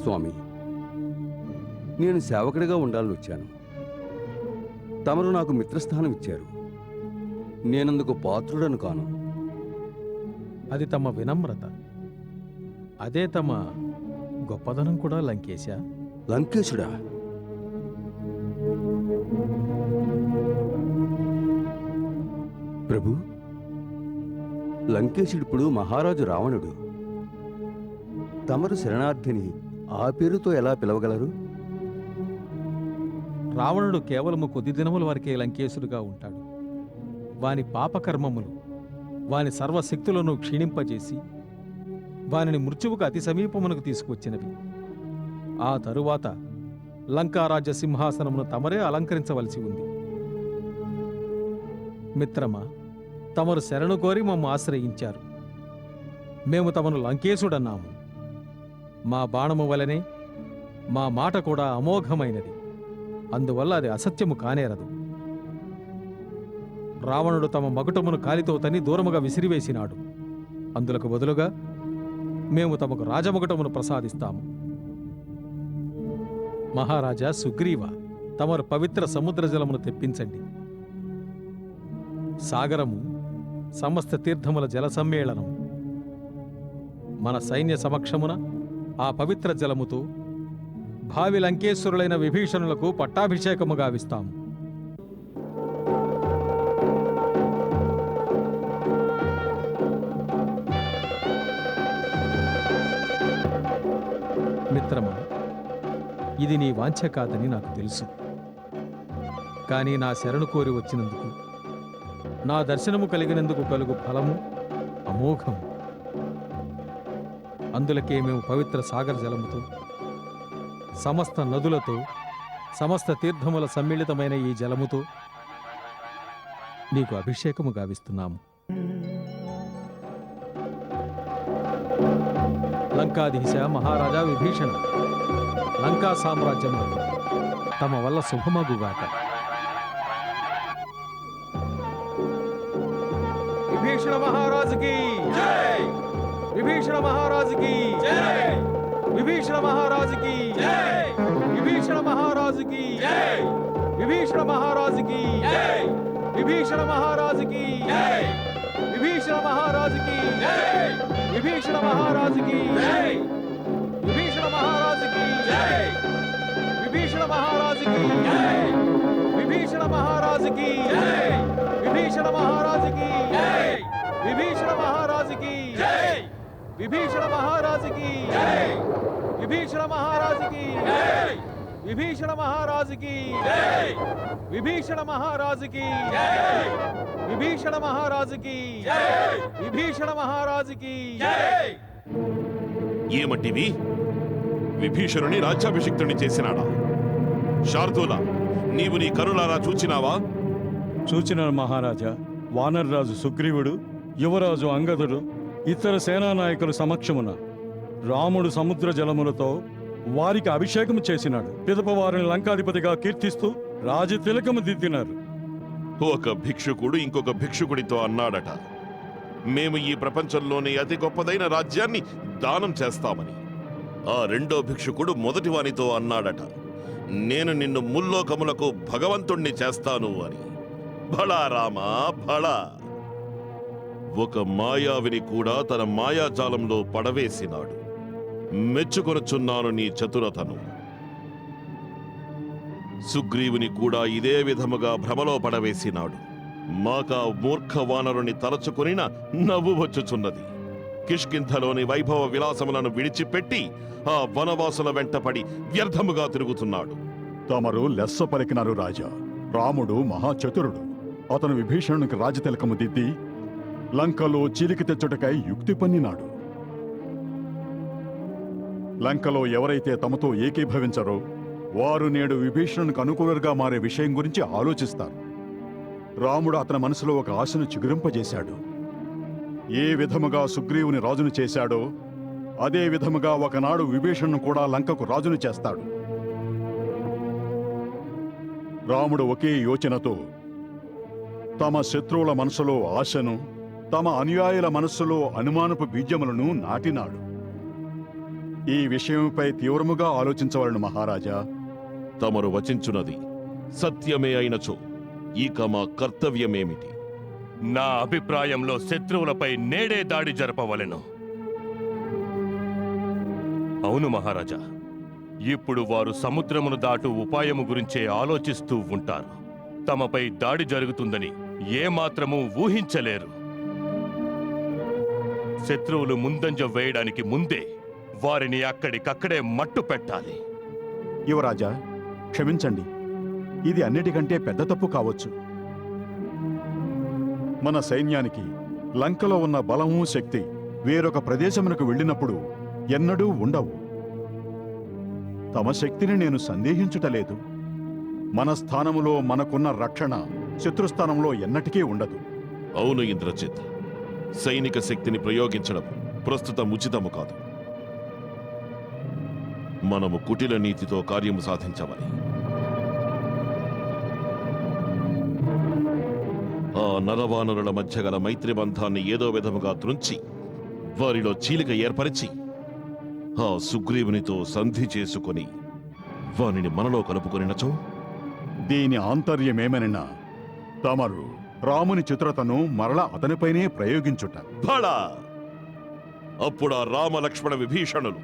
స్వామి, నేను సేవకుడిగా ఉండాలని వచ్చాను. తమరు నాకు మిత్రస్థానం ఇచ్చారు. నేనందుకు పాత్రుడను కాను. అది తమ వినమ్రత. అదే తమ గొప్పదనం కూడా లంకేశ. లంకేశుడా? ప్రభు, లంకేశుడిప్పుడు మహారాజు రావణుడు. తమరు శరణార్థిని ఆ పేరుతో ఎలా పిలవగలరు? రావణుడు కేవలము కొద్ది దినముల వరకే లంకేశుడుగా ఉంటాడు. వాని పాపకర్మములు వాని సర్వశక్తులను క్షీణింపజేసి వానిని మృత్యువుకు అతి సమీపమునకు తీసుకువచ్చినవి. ఆ తరువాత లంకారాజ్య సింహాసనమును తమరే అలంకరించవలసి ఉంది. మిత్రమా, తమరు శరణు కోరి మమ్ము ఆశ్రయించారు. మేము తమను లంకేశుడన్నాము. మా బాణము వలనే మా మాట కూడా అమోఘమైనది. అందువల్ల అది అసత్యము కానేరదు. రావణుడు తమ మకుటమును కాలితో తన్ని దూరముగా విసిరివేసినాడు. అందులకు బదులుగా మేము తమకు రాజమకుటమును ప్రసాదిస్తాము. మహారాజా సుగ్రీవ, తమరు పవిత్ర సముద్ర జలమును తెప్పించండి. సాగరము సమస్త తీర్థముల జల సమ్మేళనం. మన సైన్య సమక్షమున ఆ పవిత్ర జలముతో భావి లంకేశ్వరులైన విభీషణులకు పట్టాభిషేకము గావిస్తాము. మిత్రమా, ఇది నీ వాంఛ కాదని నాకు తెలుసు. కానీ నా శరణు కోరి వచ్చినందుకు, నా దర్శనము కలిగినందుకు కలుగు ఫలము అమోఘం. అందులకే మేము పవిత్ర సాగర జలముతో, సమస్త నదులతో, సమస్త తీర్థముల సమ్మిళితమైన ఈ జలముతో నీకు అభిషేకము గావిస్తున్నాము. లంకాధీశ మహారాజా విభీషణ, లంకా సామ్రాజ్యము తమ వల్ల శుభమగుగాక. విభీషణ మహారాజుకి జై! విభీషణ మహారాజుకి జై! విభీషణ మహారాజుకి జై! విభీషణ మహారాజుకి జై! విభీషణ మహారాజుకి జై! విభీషణ మహారాజుకి జై! విభీషణ మహారాజుకి జై! విభీషణ మహారాజుకి జై! విభీషణ మహారాజుకి జై! విభీషణ మహారాజుకి జై! విభీషణ మహారాజుకి జై! విభీషణ మహారాజుకి జై! విభీషణ మహారాజుకి జై! విభీషణ మహారాజుకి జై! విభీషణ మహారాజుకి జై! విభీషణ మహారాజుకి జై! విభీషణ మహారాజుకి జై! విభీషణ మహారాజుకి జై! విభీషణ మహారాజుకి జై! ఏమటివి? విభీషణుని రాజ్యాభిషిక్తుని చేసినాడా? శార్దూల, నీవు నీ కరులారా చూచినావా? చూచిన మహారాజా. వానర్రాజు సుగ్రీవుడు, యువరాజు అంగదుడు, ఇతర సేనానాయకుల సమక్షమున రాముడు సముద్ర జలములతో వారికి అభిషేకము చేసినాడు. పిదప వారిని లంకాధిపతిగా కీర్తిస్తూ రాజతిలకము దిద్దినారు. ఒక భిక్షుకుడు ఇంకొక భిక్షుకుడితో అన్నాడట, మేము ఈ ప్రపంచంలోనే అతి గొప్పదైన రాజ్యాన్ని దానం చేస్తామని. ఆ రెండో భిక్షుకుడు మొదటివానితో అన్నాడట, నేను నిన్ను ముల్లోకములకు భగవంతుణ్ణి చేస్తాను అని. భళా రామా భళా! ఒక మాయావిని కూడా తన మాయాజాలంలో పడవేసినాడు. మెచ్చుకొనుచున్నాను నీ చతురతను. సుగ్రీవుని కూడా ఇదే విధముగా భ్రమలో పడవేసినాడు. మాకా మూర్ఖ వానరుని తలచుకొనిన నవ్వు వచ్చుచున్నది. కిష్కింధలోని వైభవ విలాసములను విడిచిపెట్టి ఆ వనవాసుల వెంటపడి వ్యర్థముగా తిరుగుతున్నాడు. తమరు లెస్స పలికినారు రాజా. రాముడు మహాచతురుడు. అతను విభీషణునికి రాజతిలకము దిద్ది లంకలో చిలికి తెచ్చుటకై యుక్తి పన్నినాడు. లంకలో ఎవరైతే తమతో ఏకీభవించరో వారు నేడు విభీషణునికి అనుకూలంగా మారే విషయం గురించి ఆలోచిస్తారు. రాముడు అతని మనసులో ఒక ఆశను చిగురింపజేశాడు. ఏ విధముగా సుగ్రీవుని రాజును చేశాడో అదే విధముగా ఒకనాడు విభీషణును కూడా లంకకు రాజును చేస్తాడు. రాముడు ఒకే యోచనతో తమ శత్రువుల మనసులో ఆశను, తమ అనుయాయుల మనస్సులో అనుమానపు బీజములను నాటినాడు. ఈ విషయంపై తీవ్రముగా ఆలోచించవలను మహారాజా. తమరు వచించున్నది సత్యమే అయినచో ఇక మా కర్తవ్యమేమిటి? నా అభిప్రాయంలో శత్రువులపై నేడే దాడి జరపవలెను. అవును మహారాజా, ఇప్పుడు వారు సముద్రమును దాటు ఉపాయము గురించే ఆలోచిస్తూ ఉంటారు. తమపై దాడి జరుగుతుందని ఏమాత్రమూ ఊహించలేరు. శత్రువులు ముందంజ వేయడానికి ముందే వారిని అక్కడికక్కడే మట్టు పెట్టాలి. యువరాజా, క్షమించండి, ఇది అన్నిటికంటే పెద్ద తప్పు కావచ్చు. మన సైన్యానికి లంకలో ఉన్న బలము శక్తి వేరొక ప్రదేశమునకు వెళ్ళినప్పుడు ఎన్నడూ ఉండవు. తమ శక్తిని నేను సందేహించుటలేదు. మన స్థానములో మనకున్న రక్షణ శత్రుస్థానంలో ఎన్నటికీ ఉండదు. అవును ఇంద్రజిత్, సైనిక శక్తిని ప్రయోగించడం ప్రస్తుతం ఉచితము కాదు. మనము కుటిల నీతితో కార్యము సాధించవాలి. ఆ నరవానరుల మధ్య గల మైత్రి బంధాన్ని ఏదో విధముగా త్రుంచి వారిలో చీలిక ఏర్పరిచి ఆ సుగ్రీవునితో సంధి చేసుకొని వానిని మనలో కలుపుకొనినచో దీని ఆంతర్యమేమనినా తమరు రాముని చిత్రతను మరలా అతనిపైనే ప్రయోగించుట. ఫళ! అప్పుడు ఆ రామ లక్ష్మణ విభీషణులు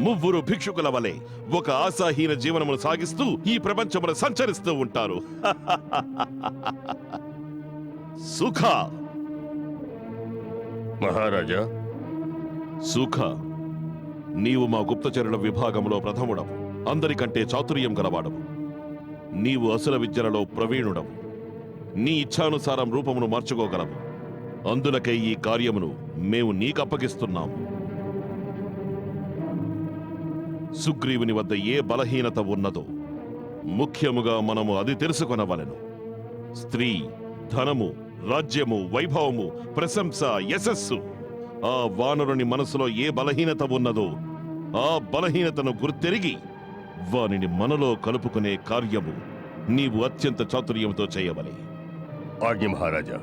ముగ్గురు భిక్షుకుల వలె ఒక ఆశాహీన జీవనమును సాగిస్తూ ఈ ప్రపంచమును సంచరిస్తూ ఉంటారు. సుఖ! మహారాజా, సుఖ, నీవు మా గుప్తచరుల విభాగంలో ప్రథముడవు, అందరికంటే చాతుర్యం గలవాడవు. నీవు అసుర విద్యలలో ప్రవీణుడవు. నీ ఇచ్ఛానుసారం రూపమును మార్చుకోగలవు. అందులకై ఈ కార్యమును మేము నీకప్పగిస్తున్నాము. సుగ్రీవుని వద్ద ఏ బలహీనత ఉన్నదో ముఖ్యముగా మనము అది తెలుసుకొనవలెను. స్త్రీ, ధనము, రాజ్యము, వైభవము, ప్రశంస, యశస్సు. ఆ వానరుని మనసులో ఏ బలహీనత ఉన్నదో ఆ బలహీనతను గుర్తెరిగి వానిని మనలో కలుపుకునే కార్యము నీవు అత్యంత చాతుర్యంతో చేయవలే. ఆజ్ఞ మహారాజా.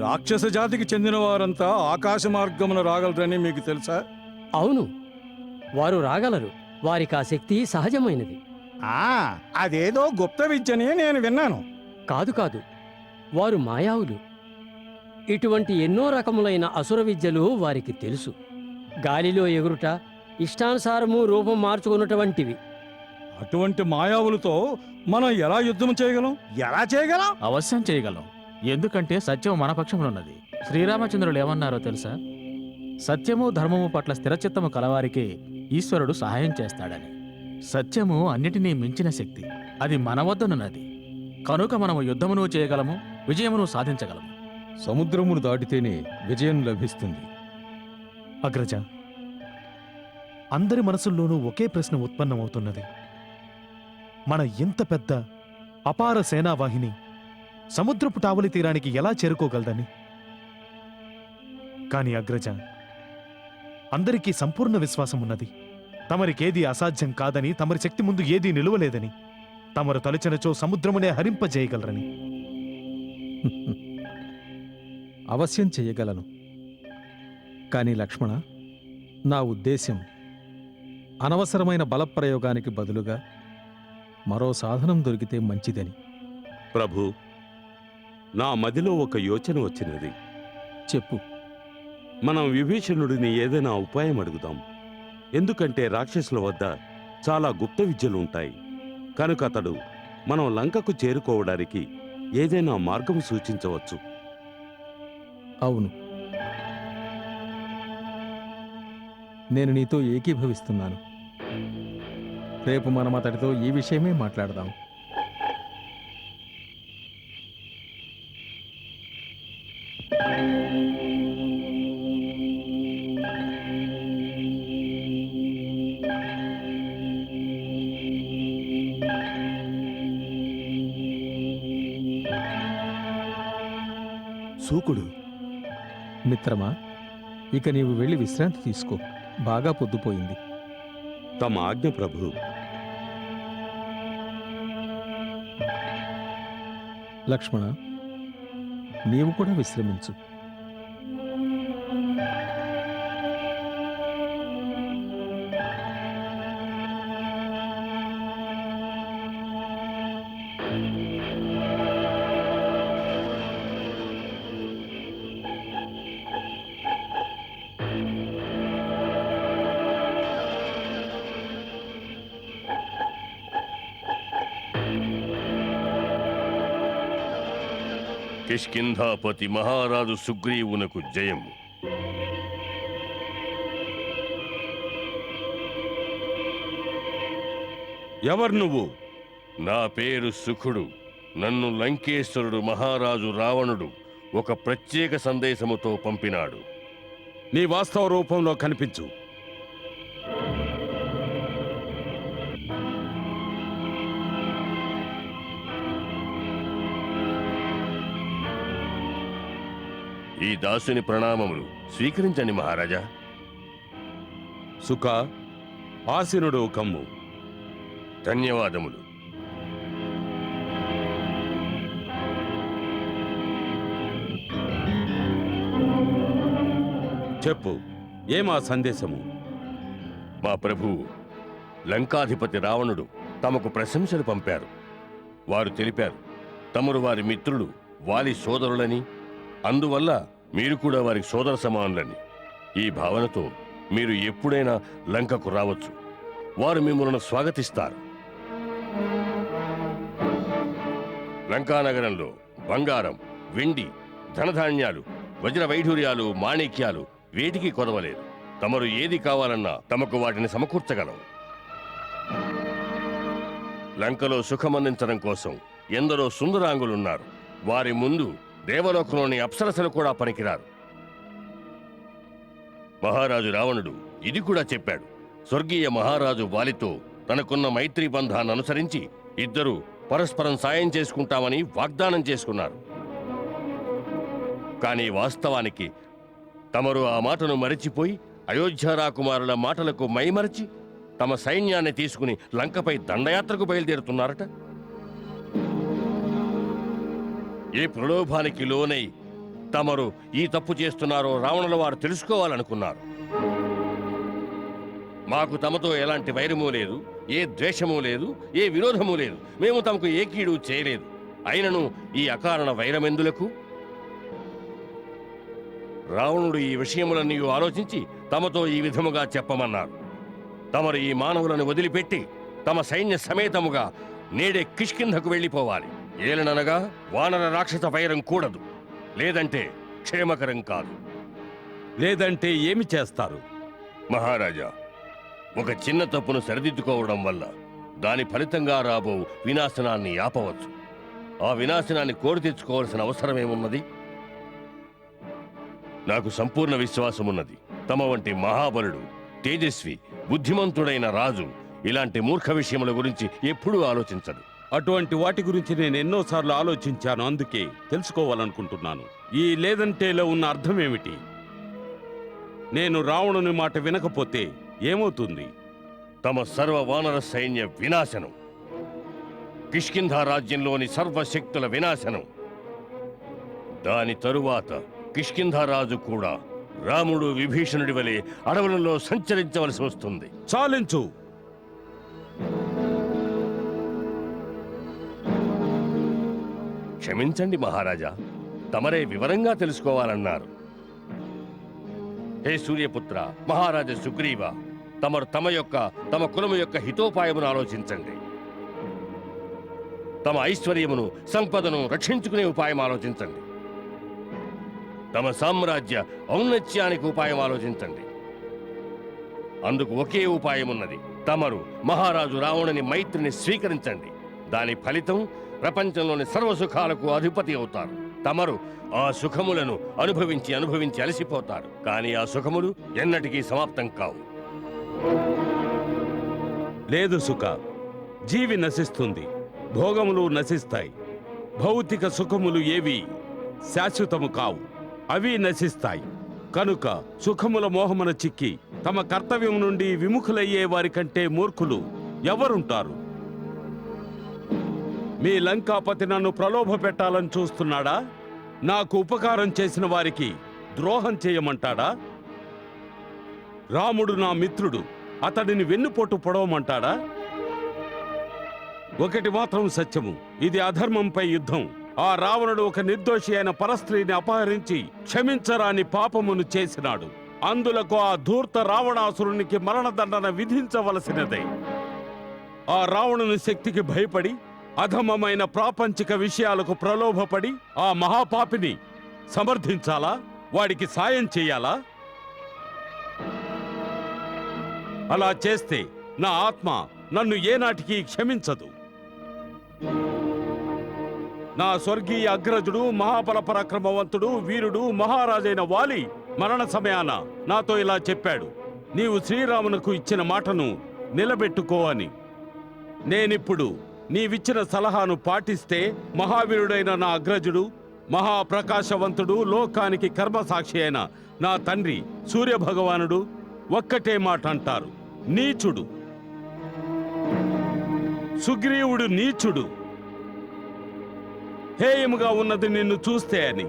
రాక్షస జాతికి చెందిన వారంతా ఆకాశ మార్గమున రాగలరని మీకు తెలుసా? అవును, వారు రాగలరు. వారికి ఆ శక్తి సహజమైనది. అదేదో గుప్త విద్యని నేను విన్నాను. కాదు కాదు, వారు మాయావులు. ఇటువంటి ఎన్నో రకములైన అసుర విద్యలు వారికి తెలుసు. గాలిలో ఎగురుట, ఇష్టానుసారము రూపం మార్చుకున్నటువంటివి. అటువంటి మాయావులతో మనం ఎలా యుద్ధం చేయగలం? ఎలా చేయగలం? అవశ్యం చేయగలం. ఎందుకంటే సత్యం మన పక్షమునున్నది. శ్రీరామచంద్రులు ఏమన్నారో తెలుసా? సత్యము ధర్మము పట్ల స్థిరచిత్తము కలవారికే ఈశ్వరుడు సహాయం చేస్తాడని. సత్యము అన్నిటినీ మించిన శక్తి. అది మన వద్దనున్నది. కనుక మనము యుద్ధమును చేయగలము, విజయమును సాధించగలము. సముద్రమును దాటితేనే విజయం లభిస్తుంది. అగ్రజ, అందరి మనసుల్లోనూ ఒకే ప్రశ్న ఉత్పన్నమవుతున్నది. మన ఇంత పెద్ద అపార సేనావాహిని సముద్రపు టావలి తీరానికి ఎలా చేరుకోగలదని. కాని అగ్రజ, అందరికీ సంపూర్ణ విశ్వాసం ఉన్నది. తమరికేదీ అసాధ్యం కాదని, తమరి శక్తి ముందు ఏదీ నిలువలేదని, తమరు తలచినచో సముద్రమునే హరింపజేయగలరని. అవశ్యం చెయ్యగలను. కానీ లక్ష్మణ, నా ఉద్దేశ్యం అనవసరమైన బలప్రయోగానికి బదులుగా మరో సాధనం దొరికితే మంచిదని. ప్రభు, నా మదిలో ఒక యోచన వచ్చినది. చెప్పు. మనం విభీషణుడిని ఏదైనా ఉపాయం అడుగుదాం. ఎందుకంటే రాక్షసుల వద్ద చాలా గుప్త విద్యలు ఉంటాయి. కనుక అతడు మనం లంకకు చేరుకోవడానికి ఏదైనా మార్గం సూచించవచ్చు. అవును, నేను నీతో ఏకీభవిస్తున్నాను. రేపు మనం అతడితో ఈ విషయమే మాట్లాడదాం. సూకుడు. మిత్రమా, ఇక నీవు వెళ్ళి విశ్రాంతి తీసుకో. బాగా పొద్దుపోయింది. తమ ఆజ్ఞ ప్రభు. లక్ష్మణ, నీవు కూడా విశ్రమించు. కిష్కింధాపతి మహారాజు సుగ్రీవునకు జయము. ఎవరు నువ్వు? నా పేరు సుఖుడు. నన్ను లంకేశ్వరుడు మహారాజు రావణుడు ఒక ప్రత్యేక సందేశముతో పంపినాడు. నీ వాస్తవ రూపంలో కనిపించు. ఈ దాసుని ప్రణామములు స్వీకరించండి మహారాజా. సుఖ, ఆసీనుడు కమ్ము. ధన్యవాదములు. చెప్పు, ఏమా సందేశము? మా ప్రభువు లంకాధిపతి రావణుడు తమకు ప్రశంసలు పంపారు. వారు తెలిపారు తమరు వారి మిత్రులు, వాలి సోదరులని, అందువల్ల మీరు కూడా వారికి సోదర సమానులని. ఈ భావనతో మీరు ఎప్పుడైనా లంకకు రావచ్చు. వారు మిమ్మల్ని స్వాగతిస్తారు. లంకానగరంలో బంగారం, వెండి, ధనధాన్యాలు, వజ్ర వైఢూర్యాలు, మాణిక్యాలు వేటికి కొదవలేదు. తమరు ఏది కావాలన్నా తమకు వాటిని సమకూర్చగలం. లంకలో సుఖమందించడం కోసం ఎందరో సుందరాంగులున్నారు. వారి ముందు దేవలోకంలోని అప్సరసలు కూడా పనికిరారు. మహారాజు రావణుడు ఇది కూడా చెప్పాడు. స్వర్గీయ మహారాజు వాలితో తనకున్న మైత్రీ బంధాన్ని అనుసరించి ఇద్దరూ పరస్పరం సాయం చేసుకుంటామని వాగ్దానం చేసుకున్నారు. కానీ వాస్తవానికి తమరు ఆ మాటను మరిచిపోయి అయోధ్య రాకుమారుల మాటలకు మైమరచి తమ సైన్యాన్ని తీసుకుని లంకపై దండయాత్రకు బయలుదేరుతున్నారట. ఏ ప్రలోభానికి లోనై తమరు ఈ తప్పు చేస్తున్నారో రావణుల వారు తెలుసుకోవాలనుకున్నారు. మాకు తమతో ఎలాంటి వైరమూ లేదు, ఏ ద్వేషమూ లేదు, ఏ విరోధమూ లేదు. మేము తమకు ఏ కీడు చేయలేదు. అయినను ఈ అకారణ వైరమెందులకు? రావణుడు ఈ విషయములన్నీ ఆలోచించి తమతో ఈ విధముగా చెప్పమన్నారు. తమరు ఈ మానవులను వదిలిపెట్టి తమ సైన్య సమేతముగా నేడే కిష్కింధకు వెళ్ళిపోవాలి. ఏలననగా వానర రాక్షస వైరం కూడదు. లేదంటే క్షేమకరం కాదు. లేదంటే ఏమి చేస్తారు? మహారాజా, ఒక చిన్న తప్పును సరిదిద్దుకోవడం వల్ల దాని ఫలితంగా రాబో వినాశనాన్ని ఆపవచ్చు. ఆ వినాశనాన్ని కోరి తెచ్చుకోవాల్సిన అవసరమేమున్నది? నాకు సంపూర్ణ విశ్వాసమున్నది. తమ వంటి మహాబలుడు, తేజస్వి, బుద్ధిమంతుడైన రాజు ఇలాంటి మూర్ఖ విషయముల గురించి ఎప్పుడూ ఆలోచించడు. అటువంటి వాటి గురించి నేను ఎన్నోసార్లు ఆలోచించాను. అందుకే తెలుసుకోవాలనుకుంటున్నాను. ఈ లేదంటేలో ఉన్న అర్థం ఏమిటి? నేను రావణుని మాట వినకపోతే ఏమవుతుంది? తమ సర్వ వానర సైన్య వినాశనం, కిష్కింధ రాజ్యంలోని సర్వశక్తుల వినాశనం. దాని తరువాత కిష్కింధ రాజు కూడా రాముడు విభీషణుడి వలె అడవులలో సంచరించవలసి వస్తుంది. చాలించు. క్షమించండి మహారాజా, తమరే వివరంగా తెలుసుకోవాలన్నారు. హే సూర్యపుత్ర, మహారాజా సుగ్రీవ, తమరు తమ కులము యొక్క హితోపాయమును ఆలోచించండి. తమ ఐశ్వర్యమును, సంపదను రక్షించుకునే ఉపాయం ఆలోచించండి. తమ సామ్రాజ్య ఔన్నత్యానికి ఉపాయం ఆలోచించండి. అందుకు ఒకే ఉపాయం ఉన్నది. తమరు మహారాజు రావణుని మైత్రిని స్వీకరించండి. దాని ఫలితం ప్రపంచంలోని సర్వసుఖాలకు అధిపతి అవుతారు. తమరు ఆ సుఖములను అనుభవించి అలసిపోతారు. కానీ ఆ సుఖములు ఎన్నటికీ సమాప్తం కావు. లేదు సుఖ, జీవి నశిస్తుంది, భోగములు నశిస్తాయి. భౌతిక సుఖములు ఏవి శాశ్వతము కావు, అవి నశిస్తాయి. కనుక సుఖముల మోహమున చిక్కి తమ కర్తవ్యం నుండి విముఖులయ్యే వారి కంటే మూర్ఖులు ఎవరుంటారు? మీ లంకాపతి నన్ను ప్రలోభ పెట్టాలని చూస్తున్నాడా? నాకు ఉపకారం చేసిన వారికి ద్రోహం చేయమంటాడా? రాముడు నా మిత్రుడు, అతడిని వెన్నుపోటు పొడవమంటాడా? ఒకటి మాత్రం సత్యము, ఇది అధర్మంపై యుద్ధం. ఆ రావణుడు ఒక నిర్దోషి అయిన పరస్త్రీని అపహరించి క్షమించరాని పాపమును చేసినాడు. అందులకు ఆ ధూర్త రావణాసురునికి మరణదండన విధించవలసినదే. ఆ రావణుని శక్తికి భయపడి అధమమైన ప్రాపంచిక విషయాలకు ప్రలోభపడి ఆ మహాపాపిని సమర్థించాలా? వాడికి సాయం చేయాలా? అలా చేస్తే నా ఆత్మ నన్ను ఏనాటికి క్షమించదు. నా స్వర్గీయ అగ్రజుడు, మహాబల పరాక్రమవంతుడు, వీరుడు, మహారాజైన వాలి మరణ సమయాన నాతో ఇలా చెప్పాడు: నీవు శ్రీరామునకు ఇచ్చిన మాటను నిలబెట్టుకో అని. నేనిప్పుడు నీవిచ్చిన సలహాను పాటిస్తే మహావీరుడైన నా అగ్రజుడు, మహాప్రకాశవంతుడు, లోకానికి కర్మసాక్షి అయిన నా తండ్రి సూర్యభగవానుడు ఒక్కటే మాట అంటారు: నీచుడు. సుగ్రీవుడు నీచుడు, హేయముగా ఉన్నది నిన్ను చూస్తే అని.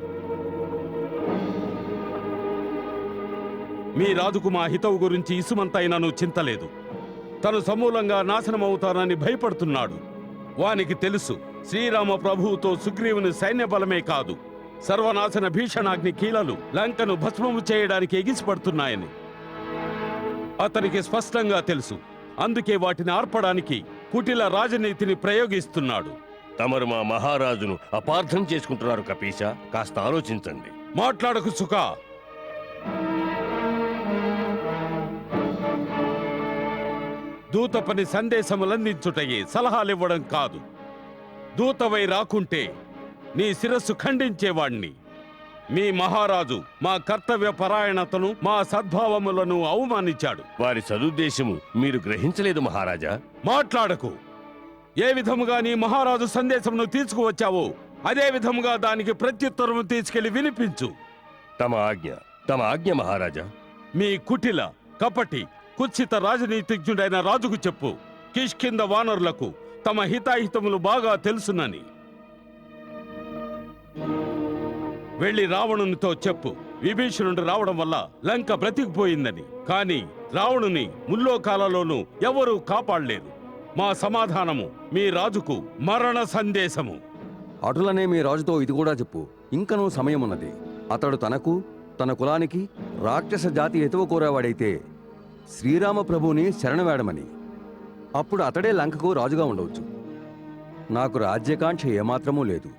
మీ రాజుకు మా హితవు గురించి ఇసుమంతైనాను చింతలేదు. తను సమూలంగా నాశనమవుతానని భయపడుతున్నాడు. వానికి తెలుసు శ్రీరామ ప్రభువుతో సుగ్రీవుని సైన్య బలమే కాదు, సర్వనాశన భీషణాగ్ని కీలలు లంకను భస్మము చేయడానికి ఎగిసిపడుతున్నాయని అతనికి స్పష్టంగా తెలుసు. అందుకే వాటిని ఆర్పడానికి కుటిల రాజనీతిని ప్రయోగిస్తున్నాడు. తమరు మా మహారాజును అపార్థం చేసుకుంటున్నారు కపీశ. కాస్త ఆలోచించండి. మాట్లాడకు సుఖా. దూత పని సందేశములందించుటయే, సలహాలివ్వడం కాదు. దూతవై రాకుంటే నీ శిరస్సు ఖండించేవాణ్ణి. మీ మహారాజు మా కర్తవ్య పరాయణతను, మా సద్భావములను అవమానించాడు. వారి సదుద్దేశము మీరు గ్రహించలేదు మహారాజా. మాట్లాడకు. ఏ విధముగా నీ మహారాజు సందేశమును తీసుకువచ్చావో అదే విధముగా దానికి ప్రత్యుత్తరము తీసుకెళ్లి వినిపించు. తమ ఆజ్ఞ మహారాజా. మీ కుటిల, కపటి, కుత్సిత రాజనీతిజ్ఞుడైన రాజుకు చెప్పు, కిష్కింద వానరులకు తమ హితాహితములు బాగా తెలుసునని. వెళ్ళి రావణునితో చెప్పు, విభీషణుడు రావడం వల్ల లంక బ్రతికిపోయిందని. కాని రావణుని ముల్లోకాలలోనూ ఎవరూ కాపాడలేరు. మా సమాధానము మీ రాజుకు మరణ సందేశము. అటులనే మీ రాజుతో ఇది కూడా చెప్పు, ఇంకనూ సమయమున్నది. అతడు తనకు, తన కులానికి రాక్షస జాతి ఎతువ కోరేవాడైతే శ్రీరామ ప్రభువుని శరణవేడమని. అప్పుడు అతడే లంకకు రాజుగా ఉండవచ్చు. నాకు రాజ్యకాంక్ష ఏమాత్రమూ లేదు.